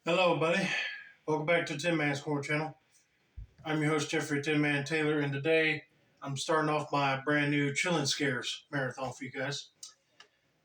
Hello, buddy. Welcome back to Tin Man's Corner channel. I'm your host, Jeffrey Tin Man Taylor, and today I'm starting off my brand new Chillin' Scares marathon for you guys.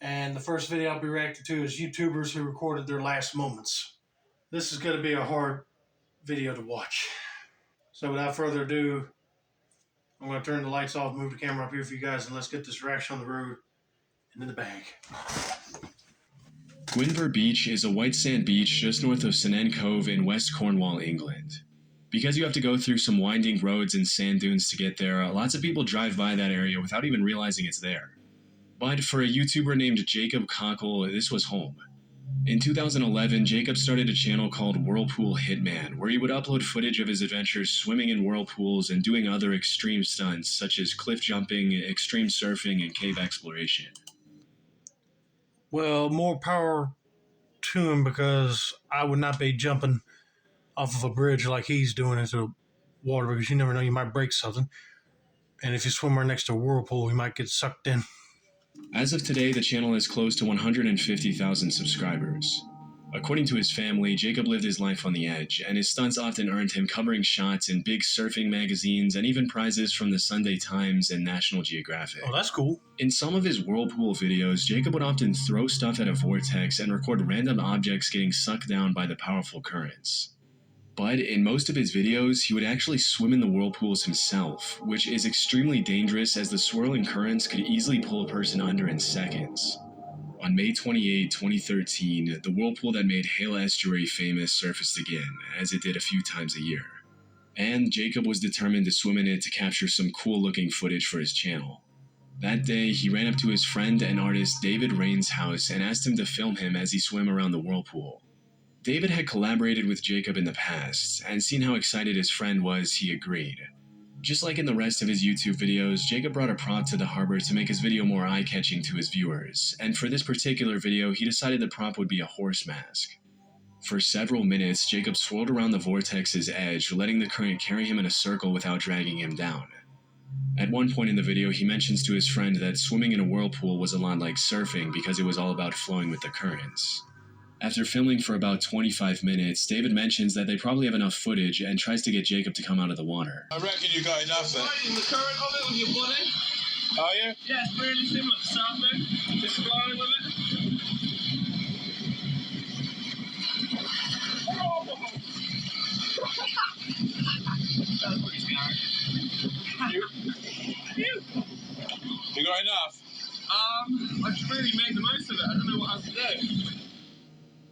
And the first video I'll be reacting to is YouTubers who recorded their last moments. This is going to be a hard video to watch. So without further ado, I'm going to turn the lights off, move the camera up here for you guys, and let's get this reaction on the road and in the bag. Gwynfor Beach is a white sand beach just north of St Ann Cove in West Cornwall, England. Because you have to go through some winding roads and sand dunes to get there, lots of people drive by that area without even realizing it's there. But for a YouTuber named Jacob Cockle, this was home. In 2011, Jacob started a channel called Whirlpool Hitman, where he would upload footage of his adventures swimming in whirlpools and doing other extreme stunts such as cliff jumping, extreme surfing, and cave exploration. Well, more power to him, because I would not be jumping off of a bridge like he's doing into water, because you never know, you might break something. And if you swim right next to a whirlpool, you might get sucked in. As of today, the channel is close to 150,000 subscribers. According to his family, Jacob lived his life on the edge, and his stunts often earned him covering shots in big surfing magazines and even prizes from the Sunday Times and National Geographic. Oh, that's cool. In some of his whirlpool videos, Jacob would often throw stuff at a vortex and record random objects getting sucked down by the powerful currents. But in most of his videos, he would actually swim in the whirlpools himself, which is extremely dangerous as the swirling currents could easily pull a person under in seconds. On May 28, 2013, the whirlpool that made Hale Estuary famous surfaced again, as it did a few times a year. And Jacob was determined to swim in it to capture some cool-looking footage for his channel. That day, he ran up to his friend and artist David Rain's house and asked him to film him as he swam around the whirlpool. David had collaborated with Jacob in the past, and seeing how excited his friend was, he agreed. Just like in the rest of his YouTube videos, Jacob brought a prop to the harbor to make his video more eye-catching to his viewers, and for this particular video, he decided the prop would be a horse mask. For several minutes, Jacob swirled around the vortex's edge, letting the current carry him in a circle without dragging him down. At one point in the video, he mentions to his friend that swimming in a whirlpool was a lot like surfing because it was all about flowing with the currents. After filming for about 25 minutes, David mentions that they probably have enough footage and tries to get Jacob to come out of the water. I reckon you got enough there. Riding the current of it with your body. Are you? Yeah, it's really similar to surfing. Just flowing with it. That was pretty scary. You got enough? I just really made the most of it. I don't know what else to do.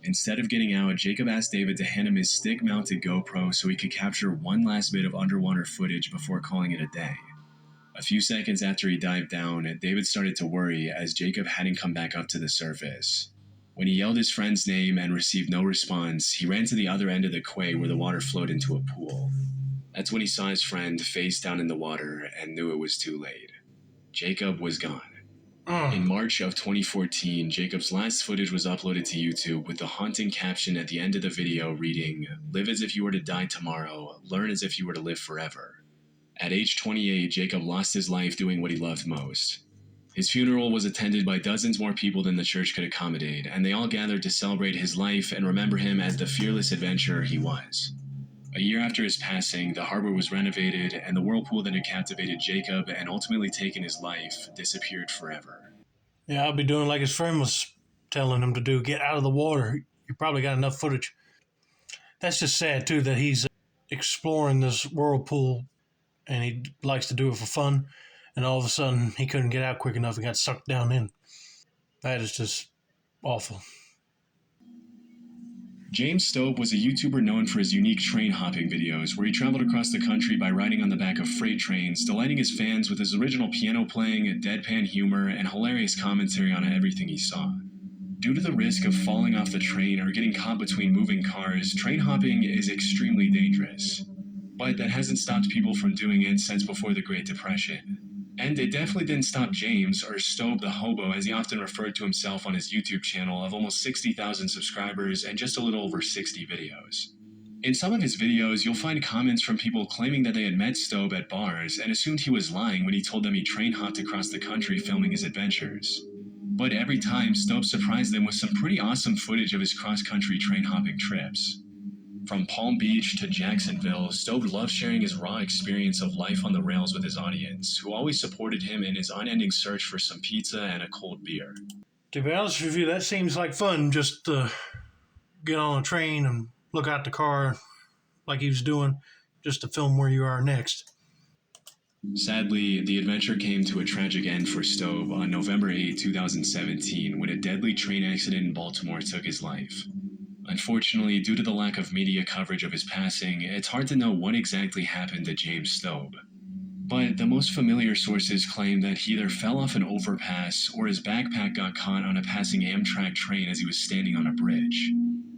Instead of getting out, Jacob asked David to hand him his stick-mounted GoPro so he could capture one last bit of underwater footage before calling it a day. A few seconds after he dived down, David started to worry as Jacob hadn't come back up to the surface. When he yelled his friend's name and received no response, he ran to the other end of the quay where the water flowed into a pool. That's when he saw his friend face down in the water and knew it was too late. Jacob was gone. In March of 2014, Jacob's last footage was uploaded to YouTube with the haunting caption at the end of the video reading, "Live as if you were to die tomorrow, learn as if you were to live forever." At age 28, Jacob lost his life doing what he loved most. His funeral was attended by dozens more people than the church could accommodate, and they all gathered to celebrate his life and remember him as the fearless adventurer he was. A year after his passing, the harbor was renovated, and the whirlpool that had captivated Jacob and ultimately taken his life disappeared forever. Yeah, I'll be doing like his friend was telling him to do. Get out of the water. You probably got enough footage. That's just sad, too, that he's exploring this whirlpool, and he likes to do it for fun, and all of a sudden he couldn't get out quick enough and got sucked down in. That is just awful. James Stobe was a YouTuber known for his unique train hopping videos, where he traveled across the country by riding on the back of freight trains, delighting his fans with his original piano playing, deadpan humor, and hilarious commentary on everything he saw. Due to the risk of falling off the train or getting caught between moving cars, train hopping is extremely dangerous. But that hasn't stopped people from doing it since before the Great Depression. And it definitely didn't stop James, or Stobe the Hobo as he often referred to himself on his YouTube channel of almost 60,000 subscribers and just a little over 60 videos. In some of his videos, you'll find comments from people claiming that they had met Stobe at bars and assumed he was lying when he told them he train hopped across the country filming his adventures. But every time, Stope surprised them with some pretty awesome footage of his cross-country train hopping trips. From Palm Beach to Jacksonville, Stope loved sharing his raw experience of life on the rails with his audience, who always supported him in his unending search for some pizza and a cold beer. To be honest with you, that seems like fun, just to get on a train and look out the car like he was doing, just to film where you are next. Sadly, the adventure came to a tragic end for Stobe on November 8, 2017, when a deadly train accident in Baltimore took his life. Unfortunately, due to the lack of media coverage of his passing, it's hard to know what exactly happened to James Stobe. But the most familiar sources claim that he either fell off an overpass or his backpack got caught on a passing Amtrak train as he was standing on a bridge.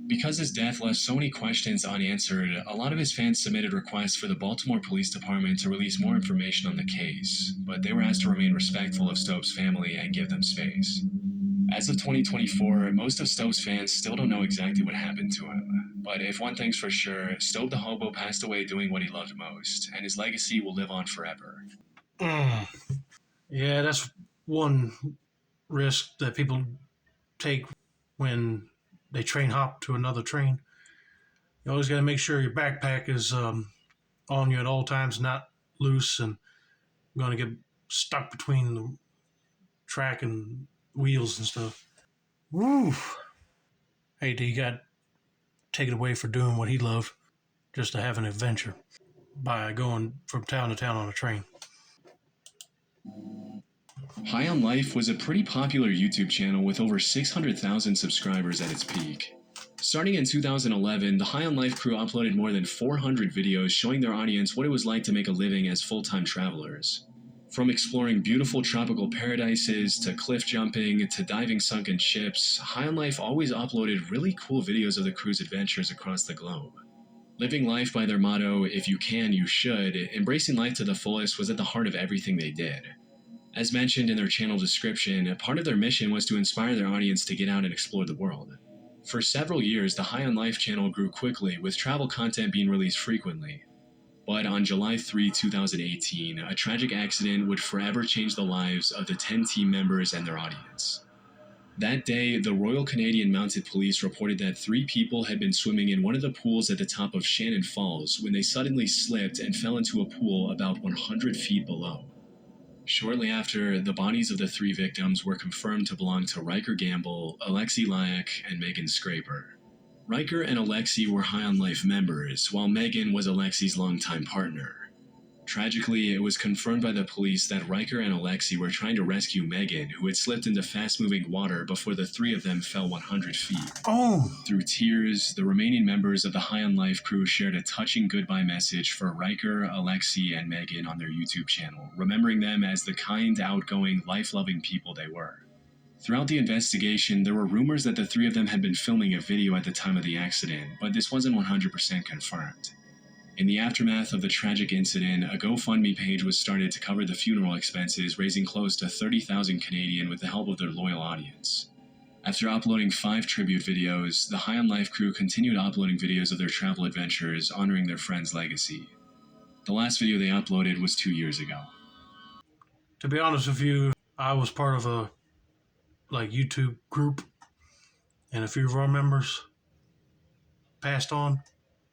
Because his death left so many questions unanswered, a lot of his fans submitted requests for the Baltimore Police Department to release more information on the case, but they were asked to remain respectful of Stobe's family and give them space. As of 2024, most of Stobe's fans still don't know exactly what happened to him. But if one thing's for sure, Stobe the hobo passed away doing what he loved most, and his legacy will live on forever. Yeah, that's one risk that people take when they train hop to another train. You always got to make sure your backpack is on you at all times, not loose and going to get stuck between the track and wheels and stuff. Woo! Hey, he got taken away for doing what he loved, just to have an adventure by going from town to town on a train. High on Life was a pretty popular YouTube channel with over 600,000 subscribers at its peak. Starting in 2011, the High on Life crew uploaded more than 400 videos showing their audience what it was like to make a living as full-time travelers. From exploring beautiful tropical paradises, to cliff jumping, to diving sunken ships, High on Life always uploaded really cool videos of the crew's adventures across the globe. Living life by their motto, "If you can, you should," embracing life to the fullest was at the heart of everything they did. As mentioned in their channel description, part of their mission was to inspire their audience to get out and explore the world. For several years, the High on Life channel grew quickly, with travel content being released frequently. But on July 3, 2018, a tragic accident would forever change the lives of the 10 team members and their audience. That day, the Royal Canadian Mounted Police reported that 3 people had been swimming in one of the pools at the top of Shannon Falls when they suddenly slipped and fell into a pool about 100 feet below. Shortly after, the bodies of the 3 victims were confirmed to belong to Riker Gamble, Alexei Lyack, and Megan Scraper. Riker and Alexei were High on Life members, while Megan was Alexei's longtime partner. Tragically, it was confirmed by the police that Riker and Alexei were trying to rescue Megan, who had slipped into fast-moving water before the 3 of them fell 100 feet. Through tears, the remaining members of the High on Life crew shared a touching goodbye message for Riker, Alexei, and Megan on their YouTube channel, remembering them as the kind, outgoing, life-loving people they were. Throughout the investigation, there were rumors that the 3 of them had been filming a video at the time of the accident, but this wasn't 100% confirmed. In the aftermath of the tragic incident, a GoFundMe page was started to cover the funeral expenses, raising close to 30,000 Canadian with the help of their loyal audience. After uploading 5 tribute videos, the High on Life crew continued uploading videos of their travel adventures, honoring their friend's legacy. The last video they uploaded was 2 years ago. To be honest with you, I was part of a YouTube group, and a few of our members passed on.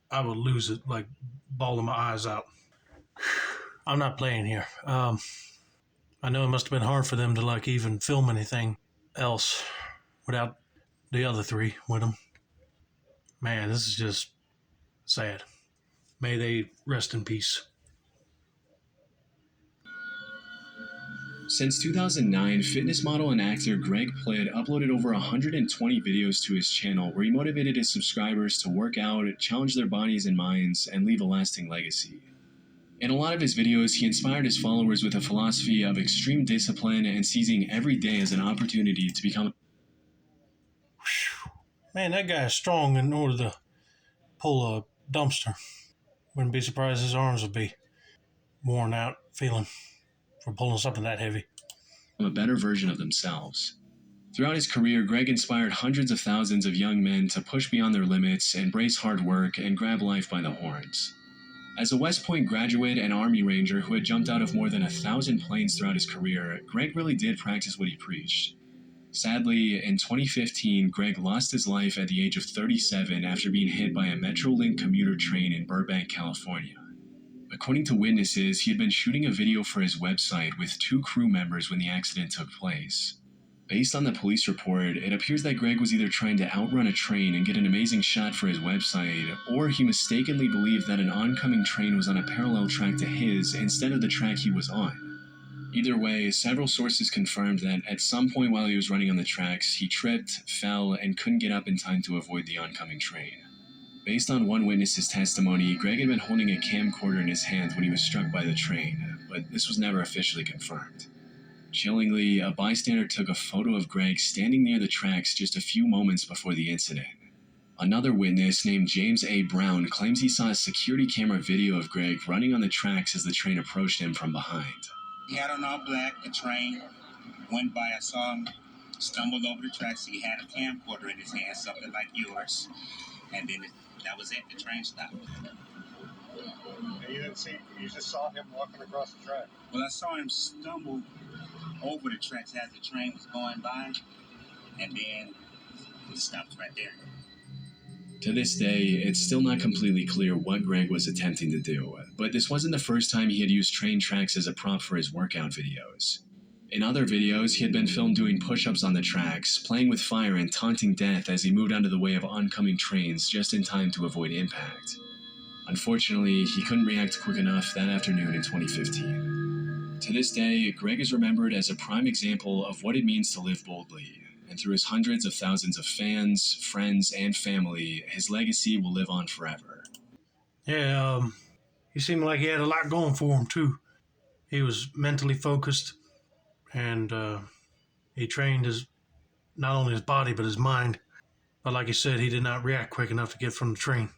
I would lose it, like bawling my eyes out. I'm not playing here. I know it must have been hard for them to even film anything else without the other 3 with them. Man, this is just sad. May they rest in peace. Since 2009, fitness model and actor Greg Plitt uploaded over 120 videos to his channel where he motivated his subscribers to work out, challenge their bodies and minds, and leave a lasting legacy. In a lot of his videos, he inspired his followers with a philosophy of extreme discipline and seizing every day as an opportunity to become... Man, that guy is strong in order to pull a dumpster. Wouldn't be surprised his arms would be worn out feeling from pulling something that heavy. A better version of themselves. Throughout his career, Greg inspired hundreds of thousands of young men to push beyond their limits, embrace hard work, and grab life by the horns. As a West Point graduate and Army Ranger who had jumped out of more than 1,000 planes throughout his career, Greg really did practice what he preached. Sadly, in 2015, Greg lost his life at the age of 37 after being hit by a Metrolink commuter train in Burbank, California. According to witnesses, he had been shooting a video for his website with 2 crew members when the accident took place. Based on the police report, it appears that Greg was either trying to outrun a train and get an amazing shot for his website, or he mistakenly believed that an oncoming train was on a parallel track to his instead of the track he was on. Either way, several sources confirmed that at some point while he was running on the tracks, he tripped, fell, and couldn't get up in time to avoid the oncoming train. Based on one witness's testimony, Greg had been holding a camcorder in his hands when he was struck by the train, but this was never officially confirmed. Chillingly, a bystander took a photo of Greg standing near the tracks just a few moments before the incident. Another witness, named James A. Brown, claims he saw a security camera video of Greg running on the tracks as the train approached him from behind. He had on all black, the train went by, I saw him stumbled over the tracks, he had a camcorder in his hand, something like yours, and then that was it, the train stopped. And you didn't see, you just saw him walking across the track? Well, I saw him stumble over the tracks as the train was going by, and then he stopped right there. To this day, it's still not completely clear what Greg was attempting to do, but this wasn't the first time he had used train tracks as a prop for his workout videos. In other videos, he had been filmed doing push-ups on the tracks, playing with fire and taunting death as he moved out of the way of oncoming trains just in time to avoid impact. Unfortunately, he couldn't react quick enough that afternoon in 2015. To this day, Greg is remembered as a prime example of what it means to live boldly, and through his hundreds of thousands of fans, friends, and family, his legacy will live on forever. Yeah, he seemed like he had a lot going for him, too. He was mentally focused, and he trained not only his body, but his mind. But like he said, he did not react quick enough to get from the train.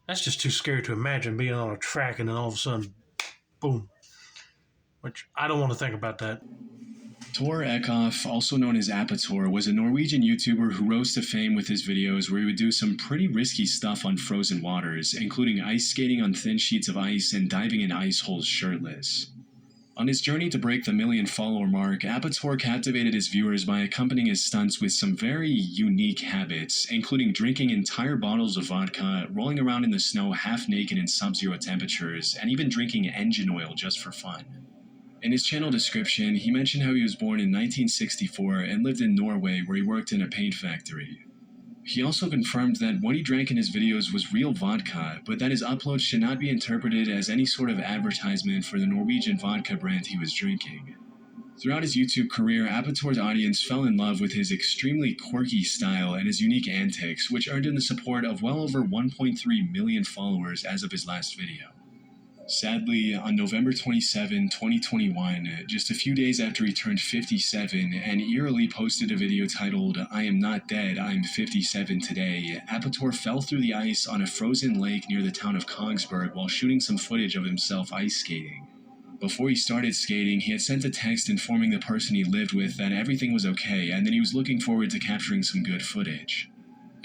That's just too scary to imagine, being on a track and then all of a sudden, boom. Which I don't want to think about that. Tor Eckhoff, also known as Apator, was a Norwegian YouTuber who rose to fame with his videos where he would do some pretty risky stuff on frozen waters, including ice skating on thin sheets of ice and diving in ice holes shirtless. On his journey to break the 1 million follower mark, Apator captivated his viewers by accompanying his stunts with some very unique habits, including drinking entire bottles of vodka, rolling around in the snow half naked in sub-zero temperatures, and even drinking engine oil just for fun. In his channel description, he mentioned how he was born in 1964 and lived in Norway where he worked in a paint factory. He also confirmed that what he drank in his videos was real vodka, but that his uploads should not be interpreted as any sort of advertisement for the Norwegian vodka brand he was drinking. Throughout his YouTube career, Apator's audience fell in love with his extremely quirky style and his unique antics, which earned him the support of well over 1.3 million followers as of his last video. Sadly, on November 27, 2021, just a few days after he turned 57 and eerily posted a video titled, "I am not dead, I'm 57 today," Apator fell through the ice on a frozen lake near the town of Kongsberg while shooting some footage of himself ice skating. Before he started skating, he had sent a text informing the person he lived with that everything was okay and that he was looking forward to capturing some good footage.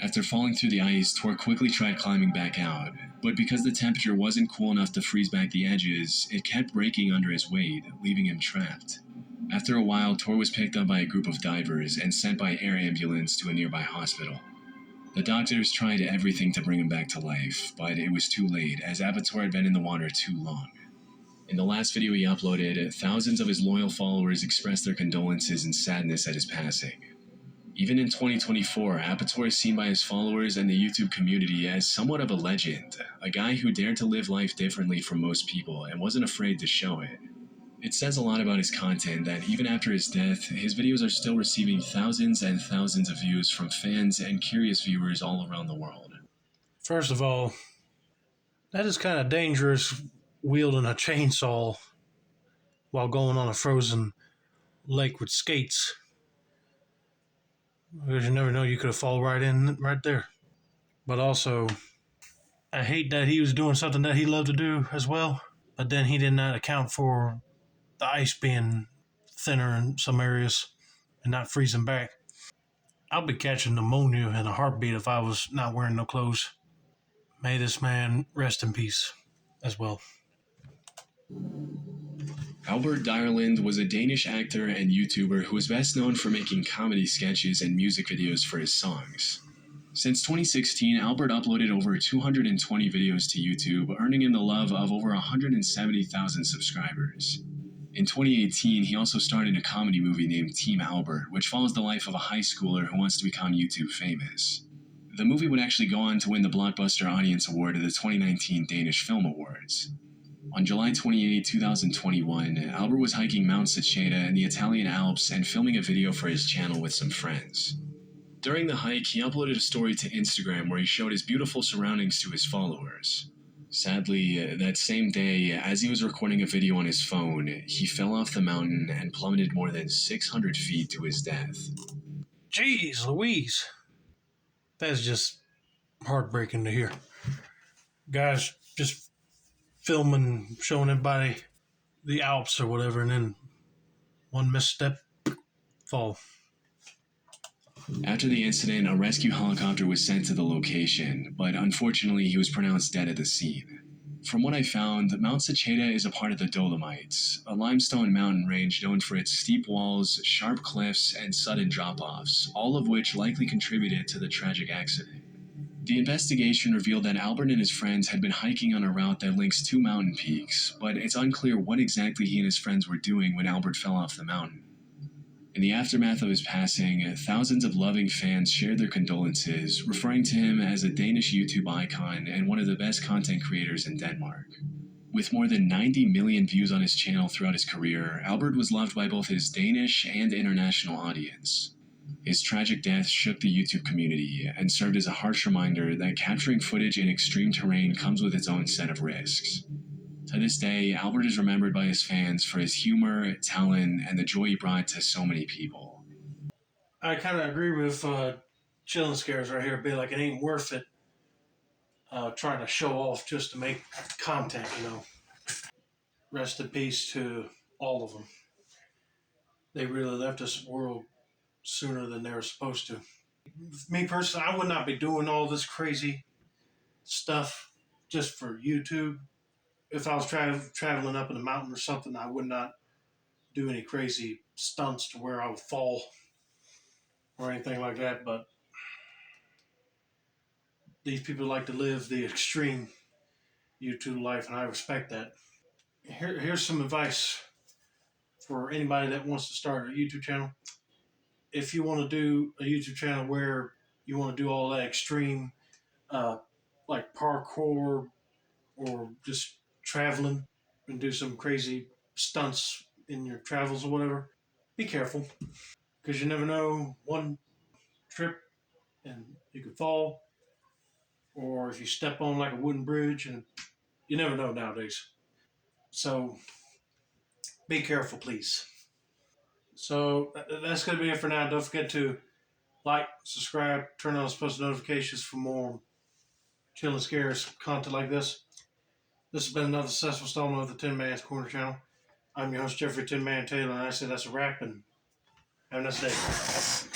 After falling through the ice, Tor quickly tried climbing back out, but because the temperature wasn't cool enough to freeze back the edges, it kept breaking under his weight, leaving him trapped. After a while, Tor was picked up by a group of divers and sent by air ambulance to a nearby hospital. The doctors tried everything to bring him back to life, but it was too late as Apator had been in the water too long. In the last video he uploaded, thousands of his loyal followers expressed their condolences and sadness at his passing. Even in 2024, Apator is seen by his followers and the YouTube community as somewhat of a legend, a guy who dared to live life differently from most people and wasn't afraid to show it. It says a lot about his content that even after his death, his videos are still receiving thousands and thousands of views from fans and curious viewers all around the world. First of all, that is kind of dangerous, wielding a chainsaw while going on a frozen lake with skates. Because you never know, you could have fallen right there. But also, I hate that he was doing something that he loved to do as well, but then he did not account for the ice being thinner in some areas and not freezing back. I'll be catching pneumonia in a heartbeat if I was not wearing no clothes. May this man rest in peace as well. Albert Dyrland was a Danish actor and YouTuber who was best known for making comedy sketches and music videos for his songs. Since 2016, Albert uploaded over 220 videos to YouTube, earning him the love of over 170,000 subscribers. In 2018, he also starred in a comedy movie named Team Albert, which follows the life of a high schooler who wants to become YouTube famous. The movie would actually go on to win the Blockbuster Audience Award at the 2019 Danish Film Awards. On July 28, 2021, Albert was hiking Mount Seceda in the Italian Alps and filming a video for his channel with some friends. During the hike, he uploaded a story to Instagram where he showed his beautiful surroundings to his followers. Sadly, that same day, as he was recording a video on his phone, he fell off the mountain and plummeted more than 600 feet to his death. Jeez Louise. That's just heartbreaking to hear. Guys just filming, showing everybody the Alps or whatever, and then one misstep, fall. After the incident, a rescue helicopter was sent to the location, but unfortunately he was pronounced dead at the scene. From what I found, Mount Seceda is a part of the Dolomites, a limestone mountain range known for its steep walls, sharp cliffs, and sudden drop-offs, all of which likely contributed to the tragic accident. The investigation revealed that Albert and his friends had been hiking on a route that links two mountain peaks, but it's unclear what exactly he and his friends were doing when Albert fell off the mountain. In the aftermath of his passing, thousands of loving fans shared their condolences, referring to him as a Danish YouTube icon and one of the best content creators in Denmark. With more than 90 million views on his channel throughout his career, Albert was loved by both his Danish and international audience. His tragic death shook the YouTube community and served as a harsh reminder that capturing footage in extreme terrain comes with its own set of risks. To this day, Albert is remembered by his fans for his humor, talent, and the joy he brought to so many people. I kind of agree with Chilling Scares right here. Be like, it ain't worth it trying to show off just to make content, Rest in peace to all of them. They really left this world sooner than they were supposed to. Me personally, I would not be doing all this crazy stuff just for YouTube. If I was traveling up in the mountain or something, I would not do any crazy stunts to where I would fall or anything like that. But these people like to live the extreme YouTube life, and I respect that. Here's some advice for anybody that wants to start a YouTube channel. If you want to do a YouTube channel where you want to do all that extreme, like parkour or just traveling and do some crazy stunts in your travels or whatever, be careful, because you never know, one trip and you could fall, or if you step on like a wooden bridge, and you never know nowadays. So be careful, please. So that's going to be it for now. Don't forget to like, subscribe, turn on post notifications for more chill and scares content like this. This has been another successful installment of the Tin Man's Corner channel. I'm your host, Jeffrey Tin Man Taylor, and I say that's a wrap, and have a nice day.